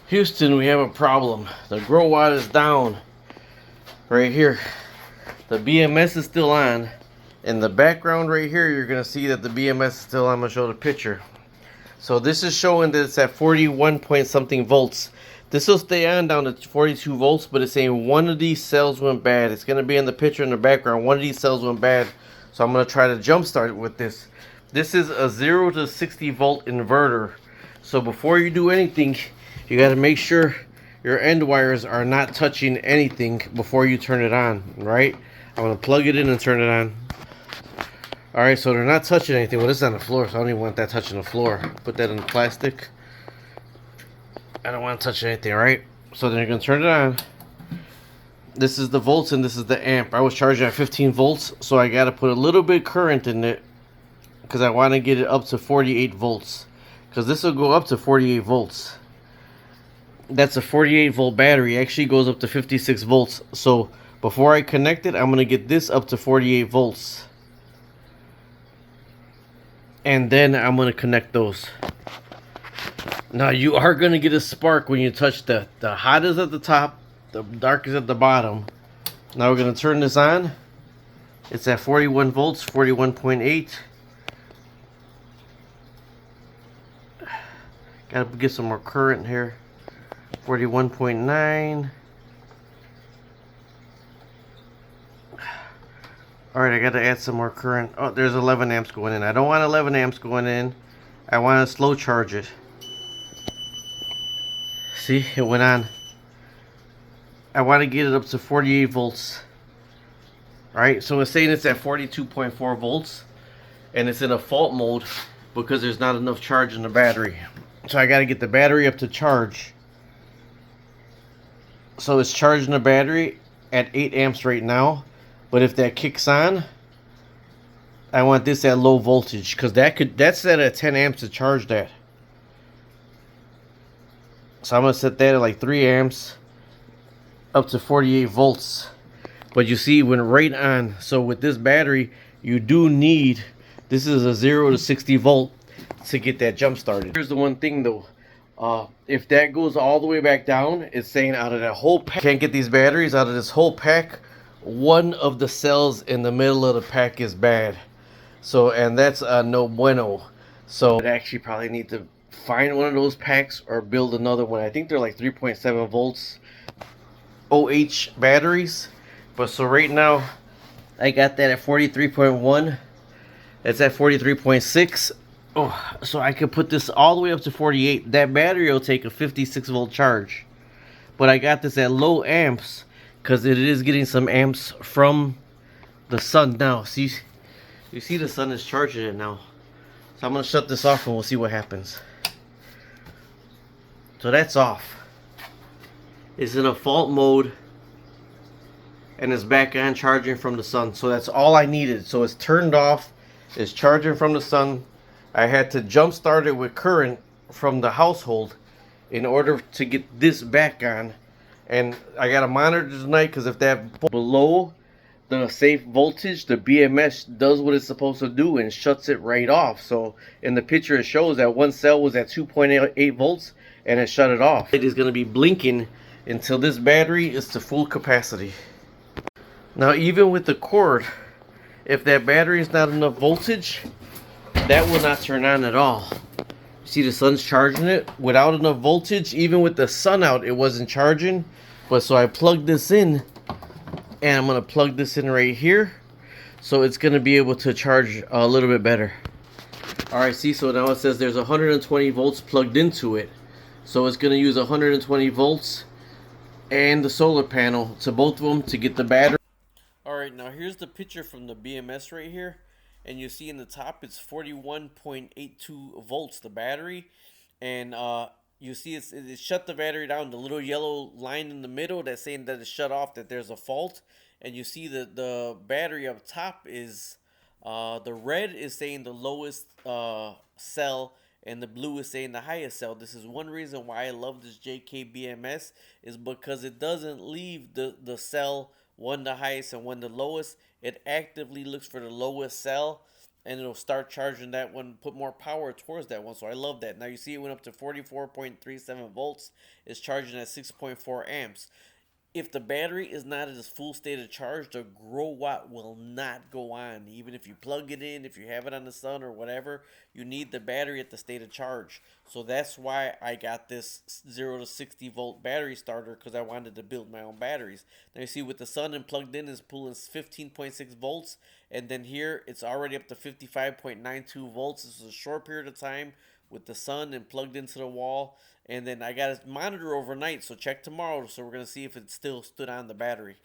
Houston, we have a problem. The Growatt is down right here. The BMS is still on. In the background right here, you're going to see that the BMS is still on. I'm going to show the picture. So this is showing that it's at 41 point something volts. This will stay on down to 42 volts, but it's saying one of these cells went bad. It's going to be in the picture in the background. One of these cells went bad. So I'm going to try to jumpstart it with this. This is a 0 to 60 volt inverter. So before you do anything, you got to make sure your end wires are not touching anything before you turn it on, right? I'm going to plug it in and turn it on. Alright, so they're not touching anything. Well, this is on the floor, so I don't even want that touching the floor. Put that in plastic. I don't want to touch anything, right? So then you're going to turn it on. This is the volts and this is the amp. I was charging at 15 volts, so I got to put a little bit of current in it because I want to get it up to 48 volts. Because this will go up to 48 volts. That's a 48 volt battery. It actually goes up to 56 volts. So before I connect it, I'm going to get this up to 48 volts. And then I'm going to connect those. Now you are going to get a spark when you touch the hot is at the top, the dark is at the bottom. Now we're going to turn this on. It's at 41 volts, 41.8. Got to get some more current here. 41.9. Alright, I got to add some more current. Oh, there's 11 amps going in. I don't want 11 amps going in. I want to slow charge it. See, it went on. I want to get it up to 48 volts. Alright, so it's saying it's at 42.4 volts. And it's in a fault mode because there's not enough charge in the battery. So I got to get the battery up to charge. So it's charging the battery at 8 amps right now. But if that kicks on, I want this at low voltage because that's set at 10 amps to charge that. So I'm gonna set that at like 3 amps up to 48 volts. But you see, it went right on. So with this battery, you do need, this is a 0 to 60 volt to get that jump started. Here's the one thing though. If that goes all the way back down, it's saying out of that whole pack, can't get these batteries out of this whole pack. One of the cells in the middle of the pack is bad. So, and that's no bueno. So, I'd actually probably need to find one of those packs or build another one. I think they're like 3.7 volts OH batteries. But so right now, I got that at 43.1. It's at 43.6. Oh, so I could put this all the way up to 48. That battery will take a 56 volt charge. But I got this at low amps because it is getting some amps from the sun now. See, you see the sun is charging it now. So I'm going to shut this off and we'll see what happens. So that's off. It's in a fault mode. And it's back on charging from the sun. So that's all I needed. So it's turned off. It's charging from the sun. I had to jump start it with current from the household in order to get this back on. And I got to monitor tonight because if that below the safe voltage, the BMS does what it's supposed to do and shuts it right off. So in the picture it shows that one cell was at 2.8 volts and it shut it off. It is going to be blinking until this battery is to full capacity. Now even with the cord, if that battery is not enough voltage, that will not turn on at all. See, the sun's charging it without enough voltage. Even with the sun out, it wasn't charging. But so I plugged this in, and I'm going to plug this in right here, so it's going to be able to charge a little bit better. Alright, see, so now it says there's 120 volts plugged into it. So it's going to use 120 volts and the solar panel to both of them to get the battery. Alright, now here's the picture from the BMS right here. And you see in the top it's 41.82 volts, the battery. And you see it shut the battery down. The little yellow line in the middle that's saying that it's shut off, that there's a fault. And you see that the battery up top is, the red is saying the lowest cell. And the blue is saying the highest cell. This is one reason why I love this JK BMS, is because it doesn't leave the cell one the highest and one the lowest. It actively looks for the lowest cell and it'll start charging that one, put more power towards that one. So I love that. Now you see it went up to 44.37 volts. It's charging at 6.4 amps. If the battery is not at its full state of charge, the Growatt will not go on. Even if you plug it in, if you have it on the sun or whatever, you need the battery at the state of charge. So that's why I got this 0 to 60 volt battery starter, because I wanted to build my own batteries. Now you see with the sun and plugged in, is pulling 15.6 volts, and then here it's already up to 55.92 volts. This is a short period of time with the sun and plugged into the wall. And then I got to monitor overnight, so check tomorrow. So we're going to see if it still stood on the battery.